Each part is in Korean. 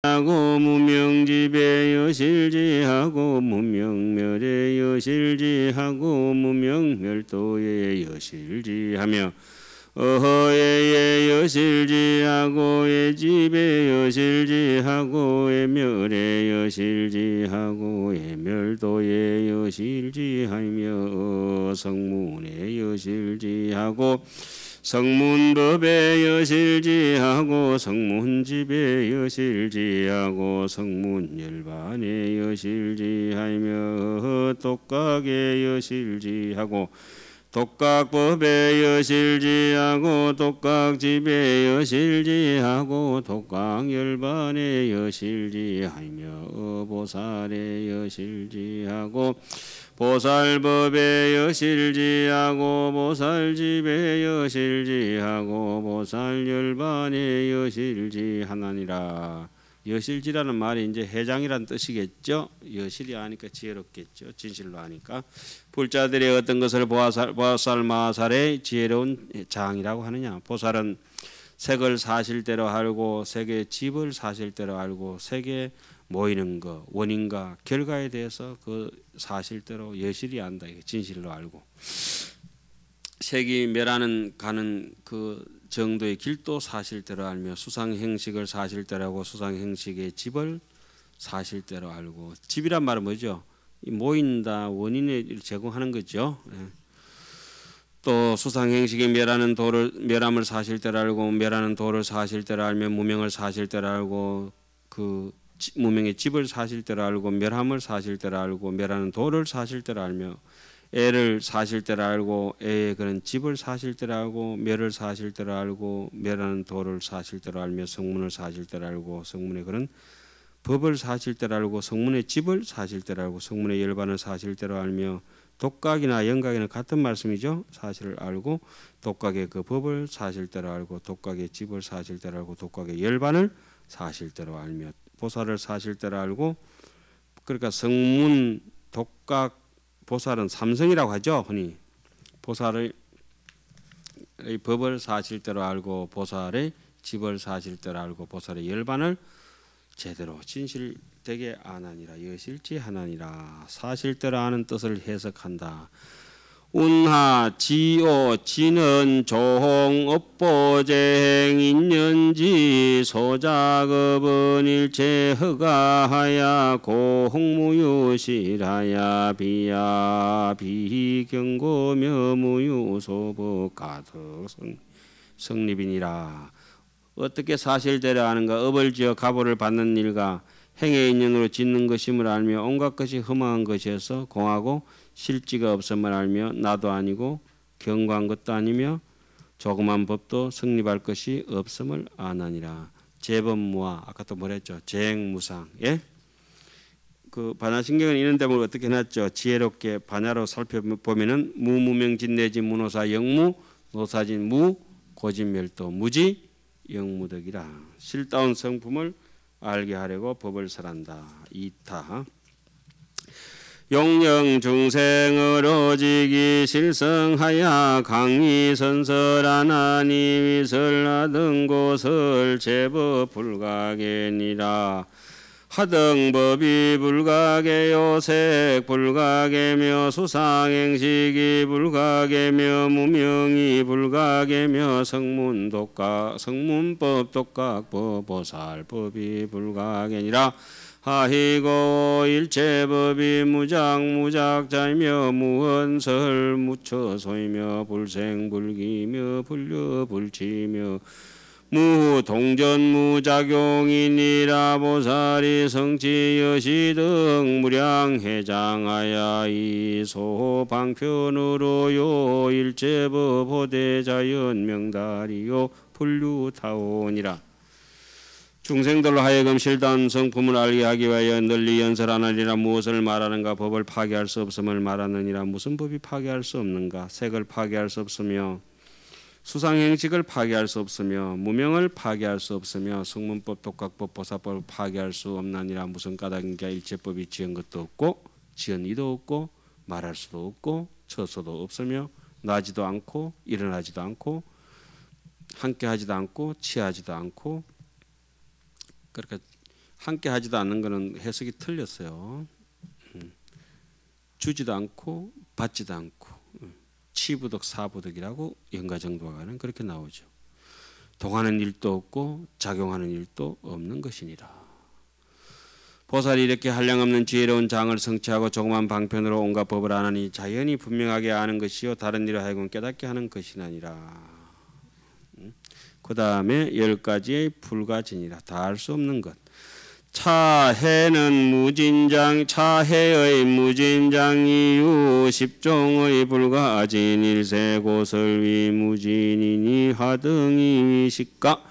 하고 무명집에 여실지하고 무명멸에 여실지하고 무명멸도에 여실지하며 어허에 여실지하고 애집에 여실지하고 애멸에 여실지하고 애멸도에 여실지하며 성문에 여실지하고 성문법에 여실지하고 성문집에 여실지하고 성문열반에 여실지하며 독각에 여실지하고 독각법에 여실지하고 독각집에 여실지하고 독각열반에 여실지하며 보살에 여실지하고 보살법에 여실지하고 보살집에 여실지하고 보살열반에 여실지하나니라. 여실지라는 말이 이제 해장이란 뜻이겠죠. 여실이 하니까 지혜롭겠죠. 진실로 하니까. 불자들의 어떤 것을 보살 마살의 지혜로운 장이라고 하느냐. 보살은 색을 사실대로 알고 색의 집을 사실대로 알고 색의 모이는 것, 원인과 결과에 대해서 그 사실대로 여실히 안다. 진실로 알고 색이 멸하는 가는 그 정도의 길도 사실대로 알며 수상행식을 사실대로 하고 수상행식의 집을 사실대로 알고 집이란 말은 뭐죠? 모인다 원인을 제공하는 거죠. 또 수상행식의 멸함을 사실대로 알고 멸하는 도를 사실대로 알며 무명을 사실대로 알고 그 무명의 집을 사실대로 알고 멸함을 사실대로 알고 멸하는 도를 사실대로 알며 애를 사실대로 알고 애의 그런 집을 사실대로 알고 멸을 사실대로 알고 멸하는 도를 사실대로 알며 성문을 사실대로 알고 성문의 그런 법을 사실대로 알고 성문의 집을 사실대로 알고 성문의 열반을 사실대로 알며 독각이나 영각이나 같은 말씀이죠. 사실을 알고 독각의 그 법을 사실대로 알고 독각의 집을 사실대로 알고 독각의 열반을 사실대로 알며 보살을 사실대로 알고 그러니까 성문 독각 보살은 삼성이라고 하죠. 흔히 보살의 법을 사실대로 알고 보살의 집을 사실대로 알고 보살의 열반을 제대로 진실되게 아나니라. 여실지하나니라. 사실대로 아는 뜻을 해석한다. 운하 지오 지는 조홍 업보재행 인연지 소작업은 일체 허가하야 고홍무유실하야 비야 비경고며 무유소법 가득 성립이니라. 어떻게 사실대로 아는가? 업을 지어 가보를 받는 일과 행의 인연으로 짓는 것임을 알며 온갖 것이 허망한 것이어서 공하고 실지가 없음을 알며 나도 아니고 경고한 것도 아니며 조그만 법도 성립할 것이 없음을 아나니라. 재범무아 아까 또 뭐랬죠? 재행무상. 예? 그 반야신경은 이런 대목을 어떻게 해놨죠? 지혜롭게 반야로 살펴보면은 무무명진내지 무노사 영무 노사진 무 고진멸도 무지 영무덕이라. 실다운 성품을 알게 하려고 법을 설한다. 이타 용령 중생을 오직이 실성하야 강의선설 하나님이 설하던 곳을 제법 불가게니라. 하등법이 불가게요 색 불가게며 수상행식이 불가게며 무명이 불가게며 성문법 독각법 보살법이 불가게니라. 하히고 일체법이 무작자이며 무언설 무처소이며 불생불기며 불려불치며 무동전무작용이니라. 보살이 성취여시 등 무량해장하야 이소방편으로요 일체법 호대자연명다리요 불류타오니라. 중생들로 하여금 실다운 성품을 알게 하기 위하여 널리 연설하느니라. 무엇을 말하는가? 법을 파괴할 수 없음을 말하느니라. 무슨 법이 파괴할 수 없는가? 색을 파괴할 수 없으며 수상행식을 파괴할 수 없으며 무명을 파괴할 수 없으며 성문법 독각법 보살법을 파괴할 수 없나니라. 무슨 까닭인가? 일체법이 지은 것도 없고 지은 이도 없고 말할 수도 없고 처소도 없으며 나지도 않고 일어나지도 않고 함께하지도 않고 취하지도 않고 그러니까 함께 하지도 않는 것은 해석이 틀렸어요. 주지도 않고 받지도 않고 치부덕 사부덕이라고 연가정도가는 그렇게 나오죠. 동하는 일도 없고 작용하는 일도 없는 것이니라. 보살이 이렇게 한량없는 지혜로운 장을 성취하고 조그만 방편으로 온갖 법을 아나니 자연히 분명하게 아는 것이요 다른 일을 하여금 깨닫게 하는 것이 아니라. 그 다음에 10가지의 불가진이라. 다 알 수 없는 것. 차해는 무진장, 차해의 무진장이유 십종의 불가진 일세 고설위 무진이니 하등이 위식가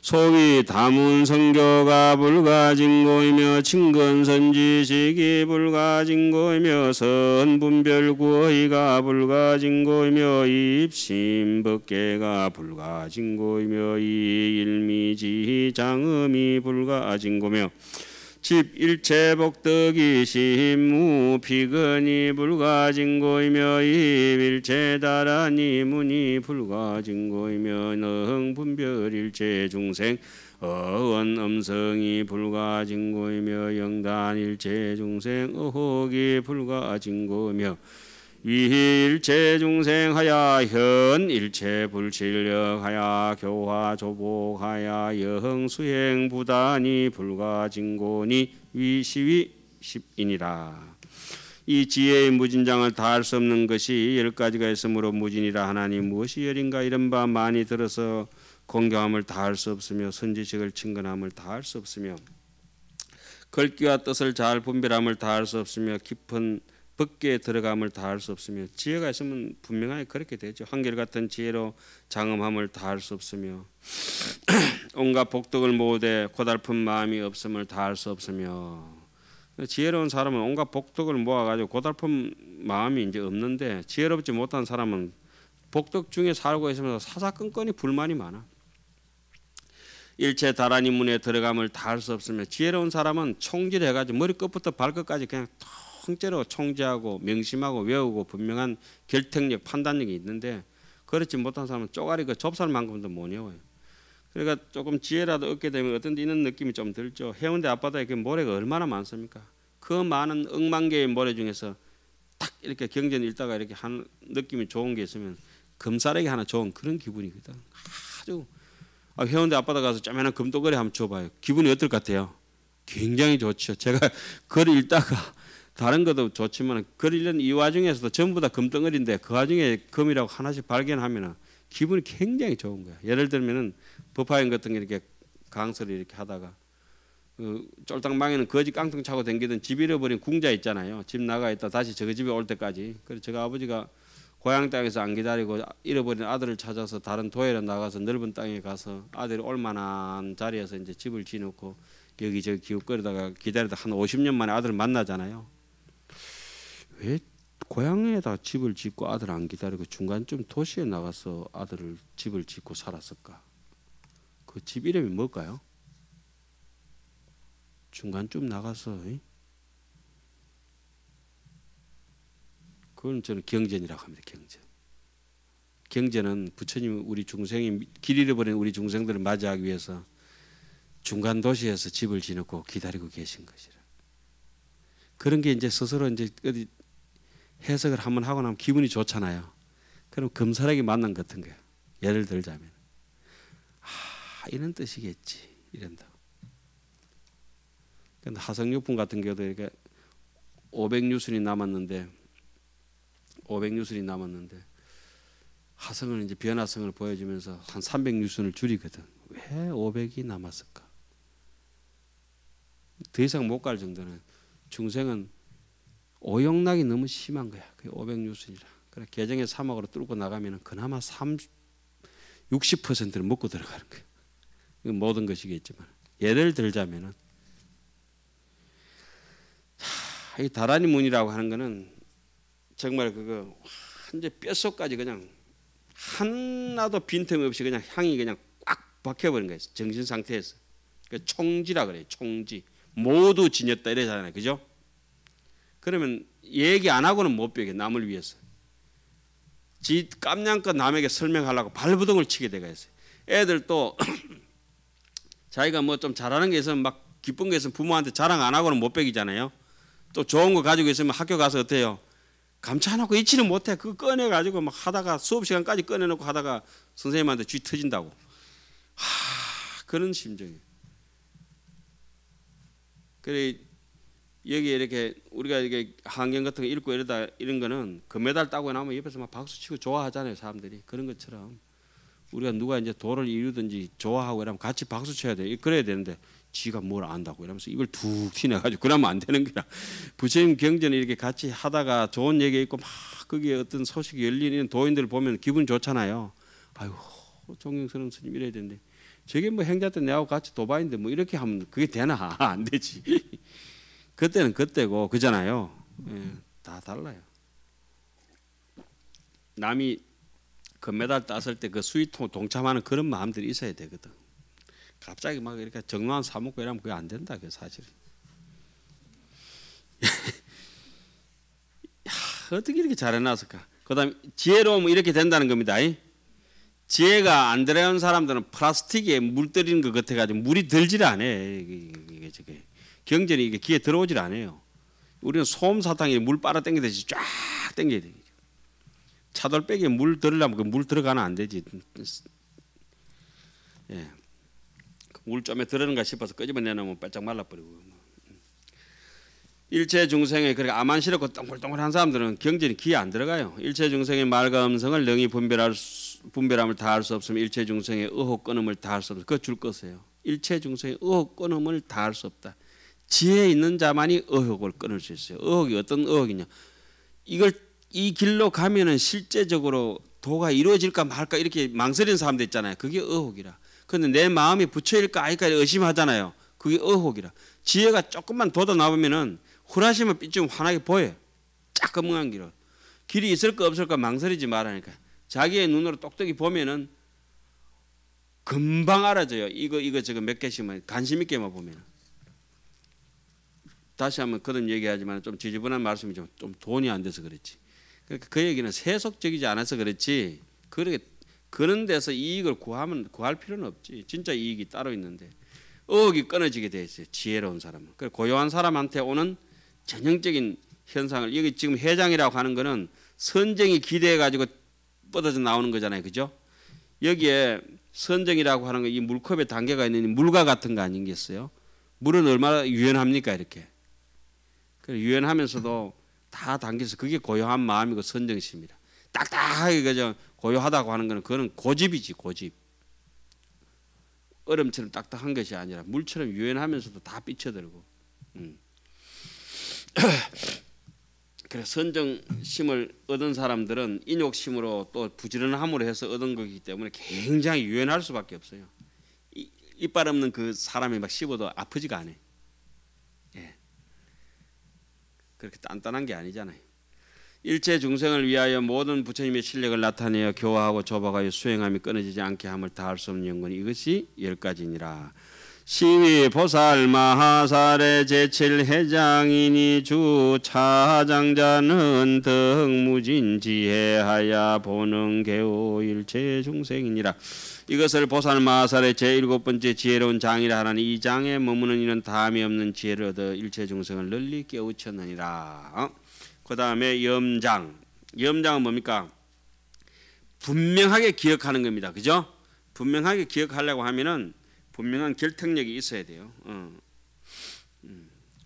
소위 다문성교가 불가진고이며 친근선지식이 불가진고이며 선분별구의가 불가진고이며 입심법계가 불가진고이며 이일미지장음이 불가진고며 집일체복덕이 심무 비근이 불가진고이며 입일체다라니 문이 불가진고이며 너흥분별일체 중생 어원엄성이 불가진고이며 영단일체 중생 어혹이 불가진고이며 위일체 중생하야 현일체 불실력하야 교화 조복하야 여흥수행 부단이 불가진고니 위시위 십이니라. 이 지혜의 무진장을 다 할 수 없는 것이 10가지가 있으므로 무진이라 하나니 무엇이 열인가 이런 바 많이 들어서 공경함을 다 할 수 없으며 선지식을 친근함을 다 할 수 없으며 글귀와 뜻을 잘 분별함을 다 할 수 없으며 깊은 법계에 들어감을 다 할 수 없으며 지혜가 있으면 분명하게 그렇게 되죠. 한결같은 지혜로 장엄함을 다 할 수 없으며 온갖 복덕을 모으되 고달픈 마음이 없음을 다 할 수 없으며 지혜로운 사람은 온갖 복덕을 모아가지고 고달픈 마음이 이제 없는데 지혜롭지 못한 사람은 복덕 중에 살고 있으면서 사사건건이 불만이 많아. 일체 다라니 문에 들어감을 다 할 수 없으며 지혜로운 사람은 총질해가지고 머리끝부터 발끝까지 그냥 통째로 총지하고 명심하고 외우고 분명한 결정력 판단력이 있는데 그렇지 못한 사람은 쪼가리 그 좁쌀만큼도 못 외워요. 그러니까 조금 지혜라도 얻게 되면 어떤 데 있는 느낌이 좀 들죠. 해운대 앞바다에 그 모래가 얼마나 많습니까? 그 많은 억만 개의 모래 중에서 딱 이렇게 경전 읽다가 이렇게 하는 느낌이 좋은 게 있으면 금사래기 하나 좋은 그런 기분이거든. 아주 해운대 앞바다 가서 쪼매난 금도거리 한번 줘봐요. 기분이 어떨 것 같아요? 굉장히 좋죠. 제가 글 읽다가 다른 것도 좋지만 글 읽는 이 와중에서도 전부 다 금덩어리인데 그 와중에 금이라고 하나씩 발견하면 기분이 굉장히 좋은 거야. 예를 들면은 법화인 같은 게 이렇게 강서를 이렇게 하다가 쫄딱망에는 거지 깡통 차고 댕기던 집 잃어버린 궁자 있잖아요. 집 나가 있다 다시 저거 집에 올 때까지. 그래서 제가 아버지가 고향 땅에서 안 기다리고 잃어버린 아들을 찾아서 다른 도에로 나가서 넓은 땅에 가서 아들이 올만한 자리에서 이제 집을 지놓고 여기저기 기웃거리다가 기다리다 한 50년 만에 아들을 만나잖아요. 왜 고향에다 집을 짓고 아들 안 기다리고 중간쯤 도시에 나가서 아들을 집을 짓고 살았을까? 그 집 이름이 뭘까요? 중간쯤 나가서 그건 저는 경전이라고 합니다. 경전. 경전은 부처님 우리 중생이 길 잃어버린 우리 중생들을 맞이하기 위해서 중간 도시에서 집을 지놓고 기다리고 계신 것이라. 그런 게 이제 스스로 이제 어디 해석을 한번 하고 나면 기분이 좋잖아요. 그럼 금사라기 만난 것 같은 거예요. 예를 들자면 이런 뜻이겠지 이런다. 근데 하성육품 같은 경우도 이렇게 500유순이 남았는데 하성은 이제 변화성을 보여주면서 한 300유순을 줄이거든. 왜 500이 남았을까? 더 이상 못 갈 정도는 중생은 오용락이 너무 심한 거야. 그게 500유순이라. 그래 개정의 사막으로 뚫고 나가면 그나마 60%는 먹고 들어가는 거야. 모든 것이겠지만 예를 들자면은 이 다라니 문이라고 하는 거는 정말 그거 완전 뼛속까지 그냥 하나도 빈틈이 없이 그냥 향이 그냥 꽉 박혀버린 거예요. 정신 상태에서. 총지라 그래요. 총지. 모두 지녔다 이러잖아요. 그죠? 그러면 얘기 안 하고는 못 배게 남을 위해서. 지 깜냥껏 남에게 설명하려고 발부둥을 치게 되가 있어요. 애들 또 자기가 뭐 좀 잘하는 게 있으면 막 기쁜 거 있으면 부모한테 자랑 안 하고는 못 배기잖아요. 또 좋은 거 가지고 있으면 학교 가서 어때요? 감춰놓고 잊지는 못해. 그거 꺼내가지고 막 하다가 수업 시간까지 꺼내놓고 하다가 선생님한테 쥐 터진다고. 그런 심정이에요. 그래 여기 이렇게 우리가 이게 환경 같은 거 읽고 이런 거는 금메달 따고 나면 옆에서 막 박수 치고 좋아하잖아요, 사람들이. 그런 것처럼 우리가 누가 이제 도를 이루든지 좋아하고 이러면 같이 박수 쳐야 돼. 그래야 되는데 지가 뭘 안다고 이러면서 입을 툭 튀내가지고 그러면 안 되는 거야. 부처님 경전을 이렇게 같이 하다가 좋은 얘기 있고 막 거기에 어떤 소식이 열리는 도인들 보면 기분 좋잖아요. 아유 존경스러운 스님 이래야 되는데 저게 뭐 행자 때 내하고 같이 도바인데 뭐 이렇게 하면 그게 되나? 안 되지. 그때는 그때고 그잖아요. 예, 다 달라요. 남이 금메달 땄을 때 그 수위 동참하는 그런 마음들이 있어야 되거든. 갑자기 막 이렇게 정로한 사먹고 이러면 그게 안 된다. 그 사실. 어떻게 이렇게 잘해놨을까? 그다음 지혜로우면 이렇게 된다는 겁니다. 지혜가 안 들어간 사람들은 플라스틱에 물 들이는 것 같아가지고 물이 들질 않아. 이게 저게 경전이 이게 귀에 들어오질 않아요. 우리는 솜 사탕에 물 빨아 당기듯이 쫙 당겨야 돼. 차돌백에 물 들으려면 그 물 들어가면 안 되지. 예. 물 좀에 들어는가 싶어서 끄집어내놓으면 바짝 말라버리고. 일체 중생의 그렇게 암만 싫었고 동글동글한 사람들은 경전이 귀에 안 들어가요. 일체 중생의 말과 음성을 능히 분별함을 다할 수 없으면 일체 중생의 의혹 끊음을 다할 수 없어. 그거 줄 것이에요. 일체 중생의 의혹 끊음을 다할 수 없다. 지혜 있는 자만이 의혹을 끊을 수 있어요. 의혹이 어떤 의혹이냐? 이걸 이 길로 가면은 실제적으로 도가 이루어질까 말까 이렇게 망설이는 사람들 있잖아요. 그게 의혹이라. 그런데 내 마음이 부처일까 아닐까 의심하잖아요. 그게 의혹이라. 지혜가 조금만 돋아 나오면은 후라시면 삐쯤 환하게 보여. 짜끔한 길이 있을까 없을까 망설이지 말라니까. 자기의 눈으로 똑똑히 보면은 금방 알아져요. 이거 저거 몇 개씩만 관심 있게만 보면. 다시 한번 거듭 얘기하지만 좀 지저분한 말씀이 좀 돈이 안 돼서 그렇지. 그러니까 그 얘기는 세속적이지 않아서 그렇지. 그런 데서 이익을 구할 필요는 없지. 진짜 이익이 따로 있는데 의혹이 끊어지게 돼 있어요. 지혜로운 사람은. 그 고요한 사람한테 오는 전형적인 현상을 여기 지금 해장이라고 하는 거는 선정이 기대해 가지고 뻗어져 나오는 거잖아요, 그죠? 여기에 선정이라고 하는 거 이 물컵에 단계가 있는 물과 같은 거 아니겠어요? 물은 얼마나 유연합니까 이렇게? 유연하면서도 다 당겨서 그게 고요한 마음이고 선정심이라. 딱딱하게 그저 고요하다고 하는 거는 그거는 고집이지 고집. 얼음처럼 딱딱한 것이 아니라 물처럼 유연하면서도 다 삐쳐들고. 그래서 선정심을 얻은 사람들은 인욕심으로 또 부지런함으로 해서 얻은 거기 때문에 굉장히 유연할 수밖에 없어요. 이빨 없는 그 사람이 막 씹어도 아프지가 않아요. 예. 그렇게 단단한 게 아니잖아요. 일체 중생을 위하여 모든 부처님의 실력을 나타내어 교화하고 조박하여 수행함이 끊어지지 않게 함을 다할 수 없는 연건이 이것이 10가지니라. 시위 보살 마하살의 제7회장이니 주 차장자는 덕무진 지혜하야 보는 개오 일체 중생이니라. 이것을 보살 마하살의 제7번째 지혜로운 장이라 하나니 이 장에 머무는 이는 다함이 없는 지혜를 얻어 일체 중생을 널리 깨우쳤느니라. 그 다음에 염장. 염장은 뭡니까? 분명하게 기억하는 겁니다. 그죠? 분명하게 기억하려고 하면은 분명한 결탁력이 있어야 돼요.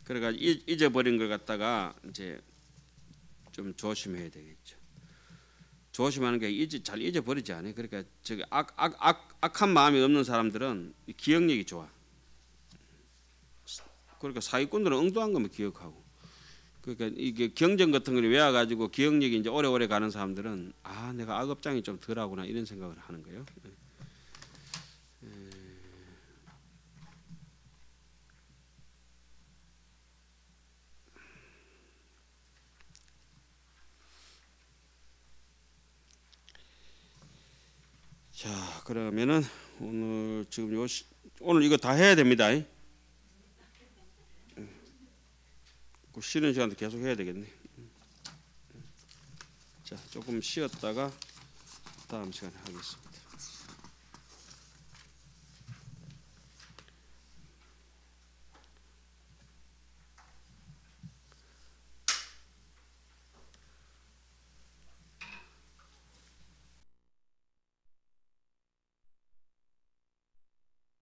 그러니까 잊어버린 걸 갖다가 이제 좀 조심해야 되겠죠. 조심하는 게 잘 잊어버리지 않아요. 그러니까 저기 악한 마음이 없는 사람들은 기억력이 좋아. 그러니까 사기꾼들은 엉뚱한 거면 기억하고. 그러니까 이게 경전 같은 걸 외워가지고 기억력이 이제 오래오래 가는 사람들은 아 내가 악업장이 좀 덜하구나 이런 생각을 하는 거예요. 자 그러면은 오늘 지금 오늘 이거 다 해야 됩니다. 쉬는 시간도 계속 해야 되겠네. 자 조금 쉬었다가 다음 시간에 하겠습니다.